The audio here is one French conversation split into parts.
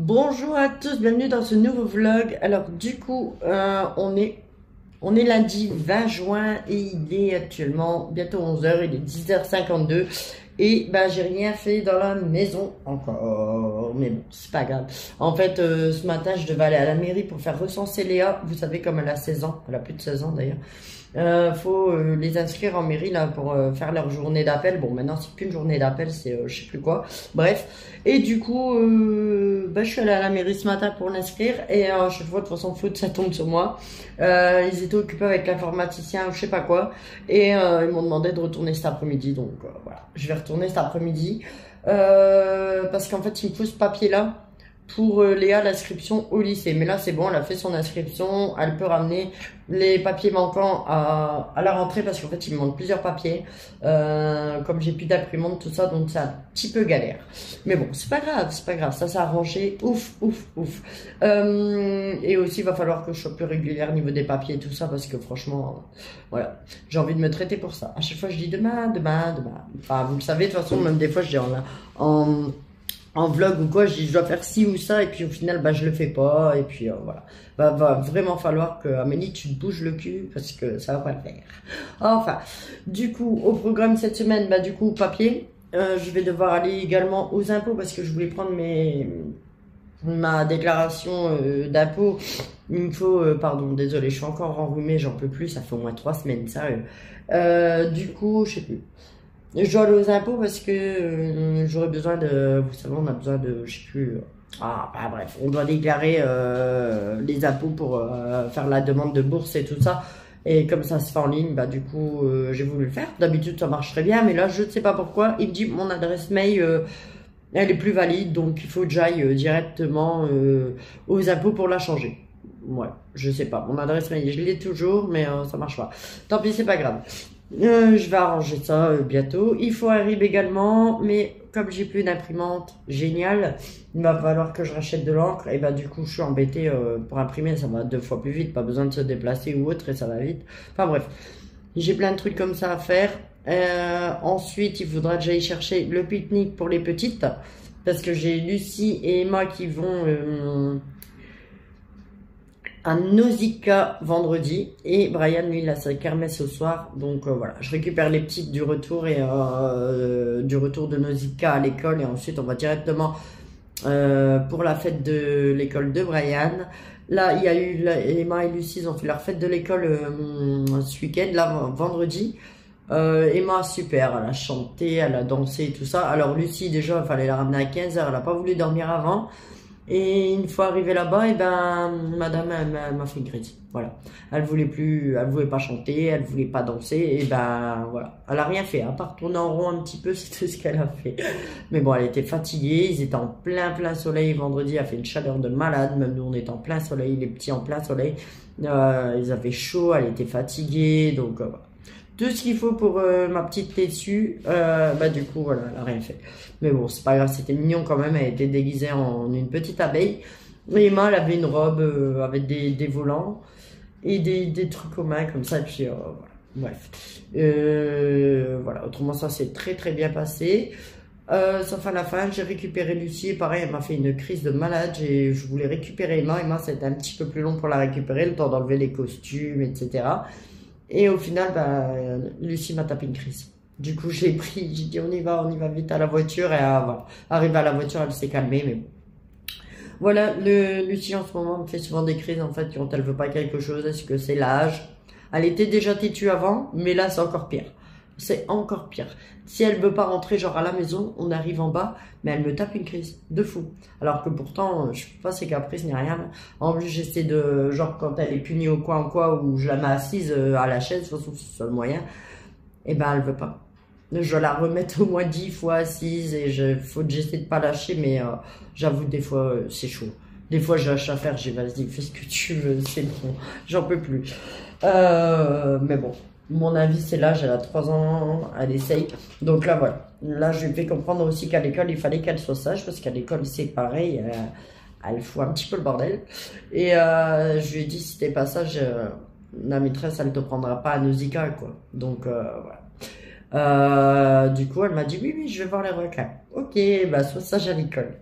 Bonjour à tous, bienvenue dans ce nouveau vlog. Alors du coup, on est lundi 20 juin et il est actuellement bientôt 11 h, il est 10 h 52 et bah j'ai rien fait dans la maison encore, mais bon c'est pas grave. En fait ce matin je devais aller à la mairie pour faire recenser Léa, vous savez comme elle a 16 ans, elle a plus de 16 ans d'ailleurs. Faut les inscrire en mairie là pour faire leur journée d'appel. Bon maintenant c'est plus une journée d'appel, c'est je sais plus quoi. Bref, et du coup bah, je suis allée à la mairie ce matin pour l'inscrire et chaque fois de toute façon faute ça tombe sur moi. Ils étaient occupés avec l'informaticien ou je sais pas quoi et ils m'ont demandé de retourner cet après-midi, donc voilà, je vais retourner cet après-midi parce qu'en fait il me faut ce papier là pour Léa l'inscription au lycée. Mais là c'est bon, elle a fait son inscription, elle peut ramener les papiers manquants à la rentrée parce qu'en fait il me manque plusieurs papiers, comme j'ai plus d'imprimante tout ça, donc c'est un petit peu galère, mais bon c'est pas grave, c'est pas grave, ça s'est arrangé, ouf. Et aussi il va falloir que je sois plus régulière au niveau des papiers et tout ça parce que franchement voilà, j'ai envie de me traiter pour ça. À chaque fois je dis demain, enfin vous le savez de toute façon, même des fois je dis en vlog ou quoi, je dis je dois faire ci ou ça et puis au final bah je le fais pas et puis voilà, va vraiment falloir que Amélie tu te bouges le cul parce que ça va pas le faire. Enfin, du coup au programme cette semaine, bah du coup papier, je vais devoir aller également aux impôts parce que je voulais prendre ma déclaration d'impôt. Il me faut, pardon, désolé, je suis encore enrhumée, j'en peux plus, ça fait au moins 3 semaines, sérieux. Du coup, je sais plus. Je dois aller aux impôts parce que j'aurais besoin de, vous savez, on a besoin de, je sais plus, bah, bref, on doit déclarer les impôts pour faire la demande de bourse et tout ça. Et comme ça se fait en ligne, bah du coup, j'ai voulu le faire. D'habitude, ça marche très bien, mais là, je ne sais pas pourquoi. Il me dit mon adresse mail, elle est plus valide, donc il faut que j'aille directement aux impôts pour la changer. Ouais, je sais pas. Mon adresse mail, je l'ai toujours, mais ça marche pas. Tant pis, c'est pas grave. Je vais arranger ça bientôt. Il faut un RIB également, mais comme j'ai plus d'imprimante géniale, il va falloir que je rachète de l'encre. Et bah du coup, je suis embêtée pour imprimer, ça va 2 fois plus vite, pas besoin de se déplacer ou autre et ça va vite. Enfin bref, j'ai plein de trucs comme ça à faire. Ensuite, il faudra que j'aille chercher le pique-nique pour les petites, parce que j'ai Lucie et Emma qui vont à Nausicaa vendredi et Brian lui il a sa kermesse ce soir, donc voilà, je récupère les petites du retour et du retour de Nausicaa à l'école et ensuite on va directement pour la fête de l'école de Brian. Là il y a eu Emma et Lucie, ils ont fait leur fête de l'école ce week-end, là vendredi. Emma super, elle a chanté, elle a dansé et tout ça. Alors Lucie déjà il fallait la ramener à 15 h, elle a pas voulu dormir avant. Et une fois arrivée là-bas, et ben, madame, elle m'a fait une crise. Voilà. Elle voulait pas chanter, elle voulait pas danser, et ben, voilà. Elle a rien fait, à part tourner en rond un petit peu, c'est tout ce qu'elle a fait. Mais bon, elle était fatiguée, ils étaient en plein soleil vendredi, elle a fait une chaleur de malade, même nous on était en plein soleil, les petits en plein soleil. Ils avaient chaud, elle était fatiguée, donc, voilà. Tout ce qu'il faut pour ma petite laitue, bah du coup voilà, elle a rien fait. Mais bon, c'est pas grave, c'était mignon quand même, elle était déguisée en une petite abeille. Et Emma, elle avait une robe avec des volants et des trucs aux mains comme ça, et puis voilà, bref. Voilà, autrement ça s'est très bien passé. Sauf à la fin, j'ai récupéré Lucie, et pareil, elle m'a fait une crise de malade, je voulais récupérer Emma, c'était un petit peu plus long pour la récupérer, le temps d'enlever les costumes, etc. Et au final, bah, Lucie m'a tapé une crise. Du coup, j'ai dit on y va vite à la voiture. Et voilà. Arrivé à la voiture, elle s'est calmée, mais bon. Voilà, Lucie en ce moment me fait souvent des crises en fait quand elle veut pas quelque chose. Est-ce que c'est l'âge? Elle était déjà têtue avant, mais là c'est encore pire. C'est encore pire. Si elle veut pas rentrer genre à la maison, on arrive en bas, mais elle me tape une crise de fou. Alors que pourtant, je fais pas ses caprices ni rien. En plus, j'essaie de, genre quand elle est punie au coin ou quoi, ou je la mets assise à la chaise, de toute façon c'est le seul moyen, et ben elle veut pas. Je dois la remettre au moins 10 fois assise et faut que j'essaie de pas lâcher, mais j'avoue des fois c'est chaud. Des fois j'ai lâche à faire, j'ai vas-y fais ce que tu veux, c'est bon, j'en peux plus. Mais bon. Mon avis, c'est l'âge, elle a 3 ans, elle essaye. Donc là, voilà. Là, je lui ai fait comprendre aussi qu'à l'école, il fallait qu'elle soit sage, parce qu'à l'école, c'est pareil, elle fout un petit peu le bordel. Et je lui ai dit, si t'es pas sage, la maîtresse, elle te prendra pas à Nausicaa, quoi. Donc, voilà. Du coup, elle m'a dit, oui, je vais voir les requins. Ok, bah, sois sage à l'école.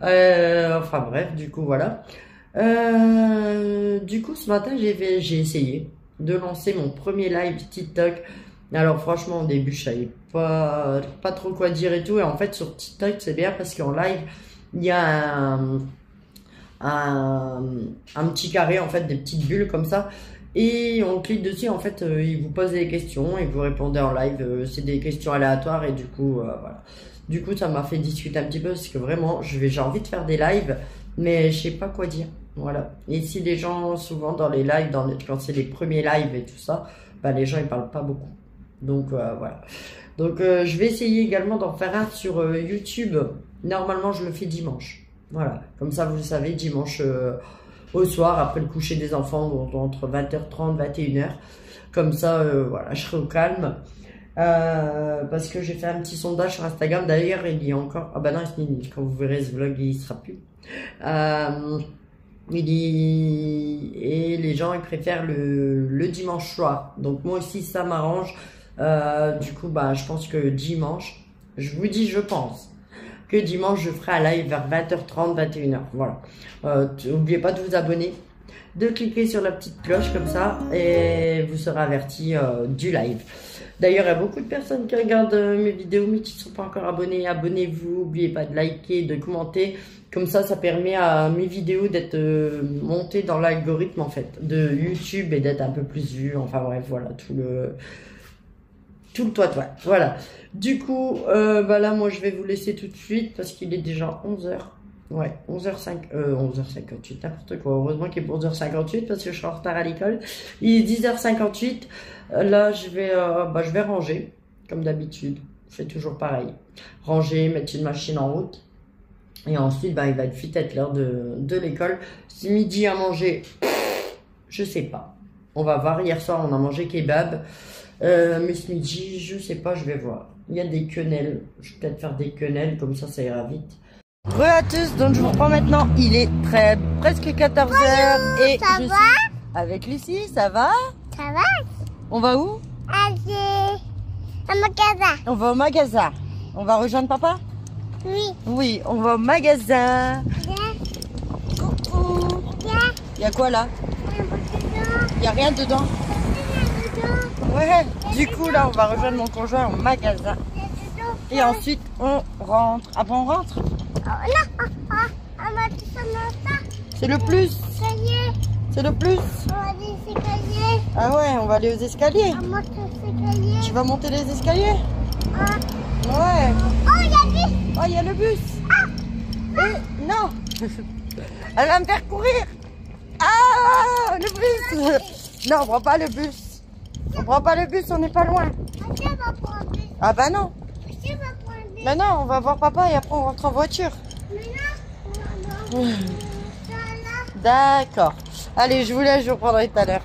Enfin bref, du coup voilà. Du coup ce matin j'ai essayé de lancer mon premier live TikTok. Alors franchement au début je savais pas trop quoi dire et tout. Et en fait sur TikTok c'est bien parce qu'en live il y a un petit carré en fait, des petites bulles comme ça. Et on clique dessus, en fait, il vous pose des questions et vous répondez en live. C'est des questions aléatoires et du coup, voilà. Du coup, ça m'a fait discuter un petit peu parce que vraiment, j'ai envie de faire des lives, mais je sais pas quoi dire. Voilà. Et si les gens, souvent dans les lives, quand c'est les premiers lives et tout ça, bah, les gens ils parlent pas beaucoup. Donc voilà. Donc je vais essayer également d'en faire un sur YouTube. Normalement, je le fais dimanche. Voilà. Comme ça, vous le savez, dimanche au soir, après le coucher des enfants, entre 20h30 21h. Comme ça, voilà, je serai au calme. Parce que j'ai fait un petit sondage sur Instagram. D'ailleurs, il y a encore... Ah bah non, quand vous verrez ce vlog, il sera plus. Et les gens, ils préfèrent le dimanche soir. Donc moi aussi, ça m'arrange. Du coup, bah, je pense que dimanche, je vous dis, je pense que dimanche, je ferai un live vers 20h30, 21h. Voilà. N'oubliez pas de vous abonner, de cliquer sur la petite cloche comme ça et vous serez averti du live. D'ailleurs, il y a beaucoup de personnes qui regardent mes vidéos mais qui ne sont pas encore abonnés. Abonnez-vous, n'oubliez pas de liker, de commenter. Comme ça permet à mes vidéos d'être montées dans l'algorithme en fait de YouTube et d'être un peu plus vues. Enfin bref, voilà, tout le toit. Voilà. Du coup, bah là, moi, je vais vous laisser tout de suite parce qu'il est déjà 11h. Ouais, 11h58, n'importe quoi. Heureusement qu'il est pour 11h58 parce que je suis en retard à l'école. Il est 10h58. Là, je vais ranger, comme d'habitude. Je fais toujours pareil. Ranger, mettre une machine en route. Et ensuite, bah, il va vite être l'heure de l'école. C'est midi à manger. Je sais pas. On va voir. Hier soir, on a mangé kebab. Mais ce midi, je sais pas, je vais voir. Il y a des quenelles. Je vais peut-être faire des quenelles, comme ça ira vite. Re à tous, donc je vous reprends maintenant. Il est presque 14h. Et ça va avec Lucie, ça va? Ça va? On va où? Au magasin. On va au magasin. On va rejoindre papa? Oui. Oui, on va au magasin. Coucou. Il y a quoi là? Il n'y a rien dedans. Ouais, du coup là on va rejoindre mon conjoint au magasin. Et ensuite on rentre. Après on rentre? C'est le plus. C'est le plus. Ah ouais, on va aller aux escaliers. Tu vas monter les escaliers? Ouais. Oh, il y a le bus. Et non. Elle va me faire courir. Ah, le bus. Non, on prend pas le bus. On prend pas le bus, on n'est pas loin. Ah bah non. Bah non, on va voir papa et après on rentre en voiture. D'accord. Allez, je vous laisse, je vous reprendrai tout à l'heure.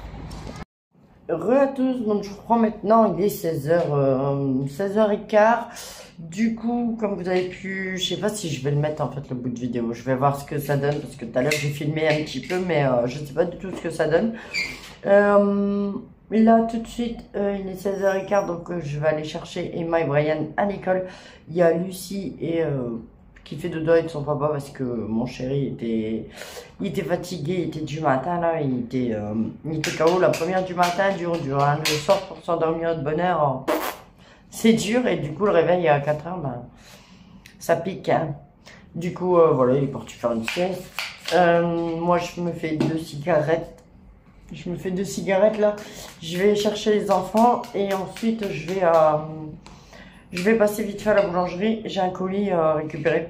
Re à tous, donc je vous reprends maintenant, il est 16h15. Du coup, comme vous avez pu, je sais pas si je vais le mettre en fait le bout de vidéo. Je vais voir ce que ça donne parce que tout à l'heure j'ai filmé un petit peu, mais je sais pas du tout ce que ça donne. Mais là, tout de suite, il est 16h15, donc je vais aller chercher Emma et Brian à l'école. Il y a Lucie qui fait dodo avec son papa parce que mon chéri il était fatigué, il était du matin là, il était KO la première du matin, dur, le soir pour s'endormir de bonne heure, c'est dur et du coup le réveil à 4h, ben, ça pique. Hein. Du coup, voilà, il est parti faire une sieste. Moi, je me fais 2 cigarettes. Je me fais 2 cigarettes là. Je vais chercher les enfants et ensuite je vais passer vite fait à la boulangerie. J'ai un colis à récupérer.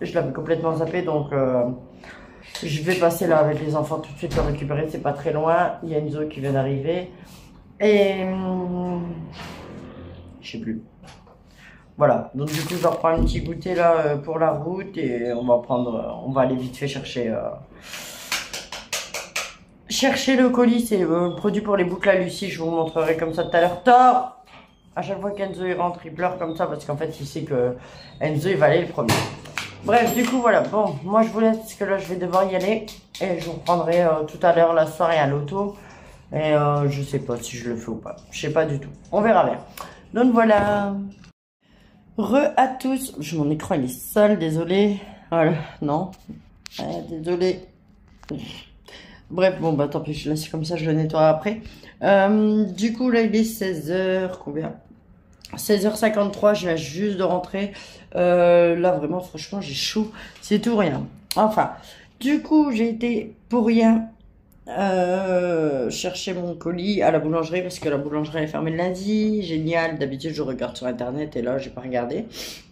Je l'avais complètement zappé donc je vais passer là avec les enfants tout de suite le récupérer. C'est pas très loin. Il y a une Zoé qui vient d'arriver et je sais plus. Voilà. Donc du coup je reprends un petit goûter là pour la route et on va aller vite fait chercher. Chercher le colis, c'est le produit pour les boucles à Lucie, je vous montrerai comme ça tout à l'heure. Thor, à chaque fois qu'Enzo il rentre, il pleure comme ça parce qu'en fait il sait que Enzo il va aller le premier. Bref, du coup voilà, bon, moi je vous laisse parce que là je vais devoir y aller et je vous reprendrai tout à l'heure la soirée à l'auto. Et je sais pas si je le fais ou pas, je sais pas du tout, on verra bien. Donc voilà. Re à tous, mon écran il est sale, désolé. Voilà, non. Désolé. Bref, bon, bah tant pis, je laisse comme ça, je le nettoie après. Du coup, là, il est 16h, combien? 16h53, je viens juste de rentrer. Là, vraiment, franchement, j'ai chaud. C'est tout rien. Enfin, du coup, j'ai été pour rien chercher mon colis à la boulangerie parce que la boulangerie est fermée le lundi. Génial, d'habitude, je regarde sur Internet et là, j'ai pas regardé.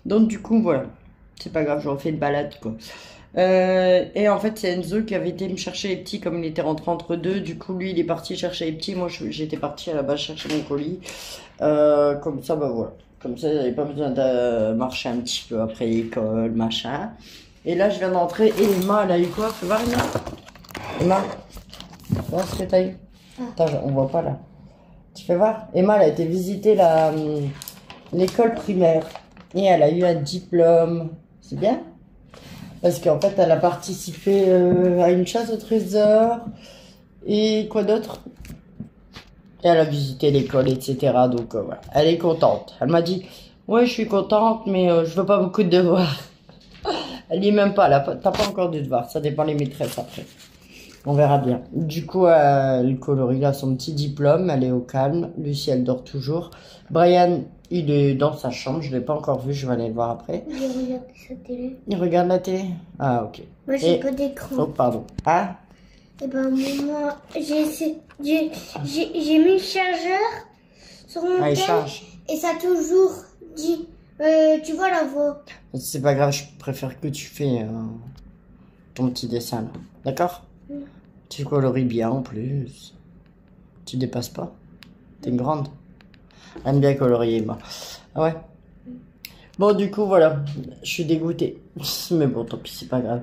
Donc, du coup, voilà. C'est pas grave, je refais une balade, quoi. Et en fait, c'est Enzo qui avait été me chercher les petits comme il était rentré entre deux. Du coup, lui, il est parti chercher les petits. Moi, j'étais partie à la base chercher mon colis. Comme ça, bah voilà. Comme ça, il n'y avait pas besoin de marcher un petit peu après l'école, machin. Et là, je viens d'entrer. Et Emma, elle a eu quoi? Fais voir, Emma. Emma, voir ce que t'as eu. Attends, on voit pas là. Tu fais voir? Emma, elle a été visiter l'école primaire. Et elle a eu un diplôme. C'est bien? Parce qu'en fait, elle a participé à une chasse au trésor. Et quoi d'autre? Et elle a visité l'école, etc. Donc voilà, elle est contente. Elle m'a dit, ouais, je suis contente, mais je veux pas beaucoup de devoirs. Elle dit même pas, t'as pas encore de devoirs. Ça dépend les maîtresses après. On verra bien. Du coup, elle colorie là son petit diplôme. Elle est au calme. Lucie, elle dort toujours. Brian, il est dans sa chambre. Je l'ai pas encore vu. Je vais aller le voir après. Il regarde sa télé. Il regarde la télé? Ah, ok. Moi, j'ai pas d'écran. Oh, pardon. Ah? Et ben, moi, j'ai mis le chargeur sur mon Ah, il tel charge. et ça a toujours dit, tu vois la voix. C'est pas grave, je préfère que tu fais ton petit dessin là. D'accord? Tu colories bien en plus. Tu dépasses pas. T'es une grande. Aime bien colorier, moi. Ah ouais? Bon, du coup, voilà. Je suis dégoûtée. Mais bon, tant pis, c'est pas grave.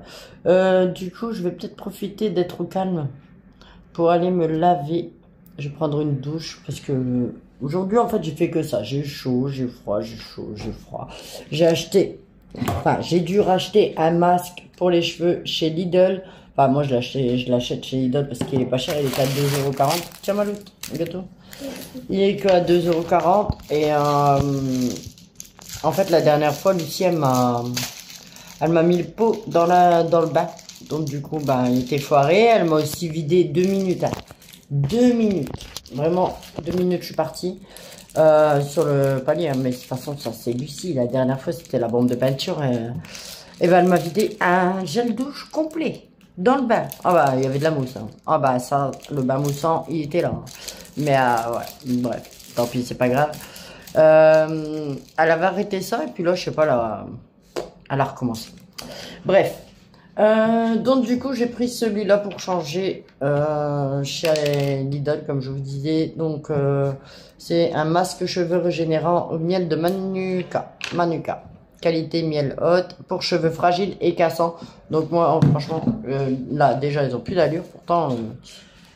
Du coup, je vais peut-être profiter d'être au calme pour aller me laver. Je vais prendre une douche parce que aujourd'hui, en fait, j'ai fait que ça. J'ai eu chaud, j'ai eu froid, j'ai chaud, j'ai froid. J'ai dû racheter un masque pour les cheveux chez Lidl. Enfin, moi, je l'achète chez Lidl parce qu'il est pas cher. Il est à 2,40 €. Tiens, Malou, le gâteau. Il est que à 2,40 €. Et en fait, la dernière fois, Lucie, elle m'a mis le pot dans le bain. Donc, du coup, il était foiré. Elle m'a aussi vidé 2 minutes. 2 minutes. Vraiment, 2 minutes, je suis partie sur le palier. Mais de toute façon, ça, c'est Lucie. La dernière fois, c'était la bombe de peinture. Et elle m'a vidé un gel douche complet dans le bain. Ah bah, il y avait de la mousse. Hein. Ah bah, ça, le bain moussant, il était là. Mais ouais, bref, tant pis, c'est pas grave. Elle avait arrêté ça et puis là, je sais pas, elle a recommencé. Bref. Donc du coup, j'ai pris celui-là pour changer chez Lidl, comme je vous disais. Donc, c'est un masque cheveux régénérant au miel de Manuka. Qualité miel haute pour cheveux fragiles et cassants. Donc moi, franchement, là, déjà, ils ont plus d'allure. Pourtant,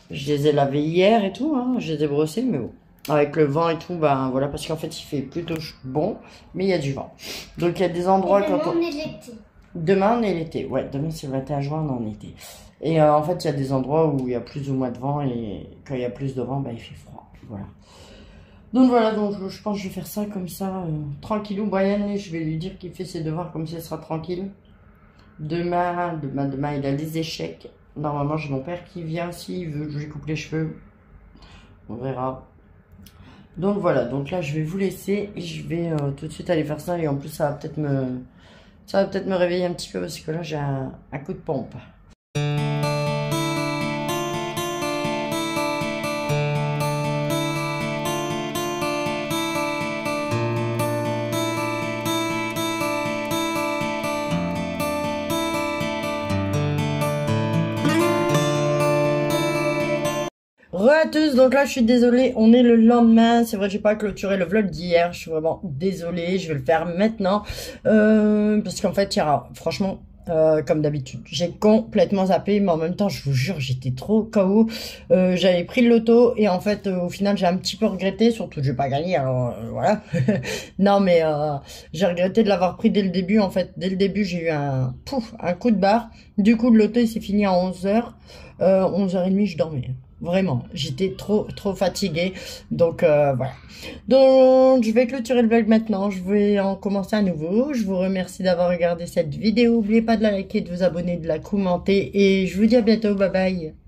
je les ai lavés hier et tout. Hein, je les ai brossés, mais bon. Avec le vent et tout, voilà, parce qu'en fait, il fait plutôt bon, mais il y a du vent. Donc, il y a des endroits quand on est l'été. Demain, on est l'été. Ouais, demain, c'est le 21 juin, on est en été. Et en fait, il y a des endroits où il y a plus ou moins de vent. Et quand il y a plus de vent, il fait froid. Voilà. Donc voilà, donc je pense que je vais faire ça comme ça, tranquillou. Brian, je vais lui dire qu'il fait ses devoirs comme ça, il sera tranquille. Demain, il a des échecs. Normalement, j'ai mon père qui vient s'il veut que je lui coupe les cheveux. On verra. Donc voilà, donc là, je vais vous laisser. Et je vais tout de suite aller faire ça. Et en plus, ça va peut-être me réveiller un petit peu parce que là, j'ai un coup de pompe. Re à tous, donc là je suis désolée, on est le lendemain, c'est vrai j'ai pas clôturé le vlog d'hier, je suis vraiment désolée, je vais le faire maintenant, parce qu'en fait franchement, comme d'habitude, j'ai complètement zappé, mais en même temps je vous jure j'étais trop KO, j'avais pris le loto et en fait au final j'ai un petit peu regretté, surtout que j'ai pas gagné, alors voilà, non mais j'ai regretté de l'avoir pris dès le début, en fait dès le début j'ai eu un coup de barre, du coup le loto il s'est fini à 11h, 11h30 je dormais. Vraiment, j'étais trop fatiguée. Donc voilà. Donc je vais clôturer le vlog maintenant. Je vais en commencer à nouveau. Je vous remercie d'avoir regardé cette vidéo. N'oubliez pas de la liker, de vous abonner, de la commenter. Et je vous dis à bientôt. Bye bye.